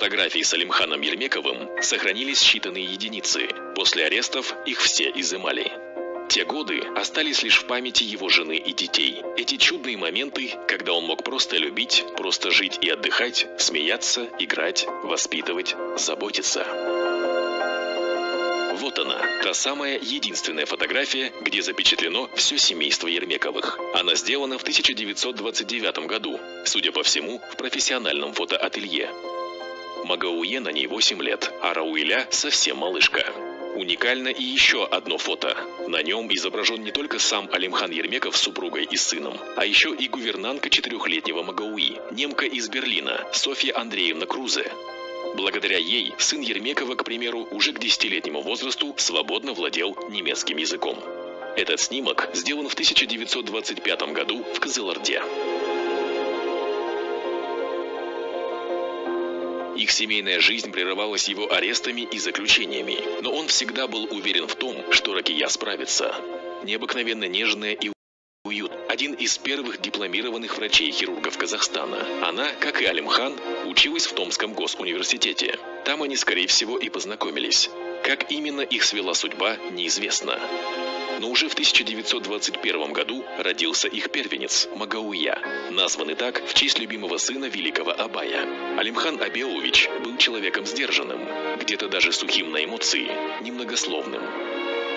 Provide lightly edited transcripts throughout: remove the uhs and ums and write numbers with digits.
Фотографий с Алимханом Ермековым сохранились считанные единицы. После арестов их все изымали. Те годы остались лишь в памяти его жены и детей. Эти чудные моменты, когда он мог просто любить, просто жить и отдыхать, смеяться, играть, воспитывать, заботиться. Вот она, та самая единственная фотография, где запечатлено все семейство Ермековых. Она сделана в 1929 году, судя по всему, в профессиональном фотоателье. Магауе на ней 8 лет, а Рауиля совсем малышка. Уникально и еще одно фото. На нем изображен не только сам Алимхан Ермеков с супругой и сыном, а еще и гувернантка 4-летнего Магауи, немка из Берлина, Софья Андреевна Крузе. Благодаря ей сын Ермекова, к примеру, уже к 10-летнему возрасту свободно владел немецким языком. Этот снимок сделан в 1925 году в Кызылорде. Их семейная жизнь прерывалась его арестами и заключениями, но он всегда был уверен в том, что Ракия справится. Необыкновенно нежная и уют. Один из первых дипломированных врачей-хирургов Казахстана. Она, как и Алимхан, училась в Томском госуниверситете. Там они, скорее всего, и познакомились. Как именно их свела судьба, неизвестно. Но уже в 1921 году родился их первенец Магауя, названный так в честь любимого сына великого Абая. Алимхан Абеович был человеком сдержанным, где-то даже сухим на эмоции, немногословным.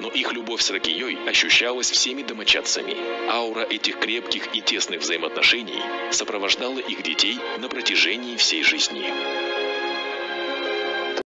Но их любовь с Ракией ощущалась всеми домочадцами. Аура этих крепких и тесных взаимоотношений сопровождала их детей на протяжении всей жизни.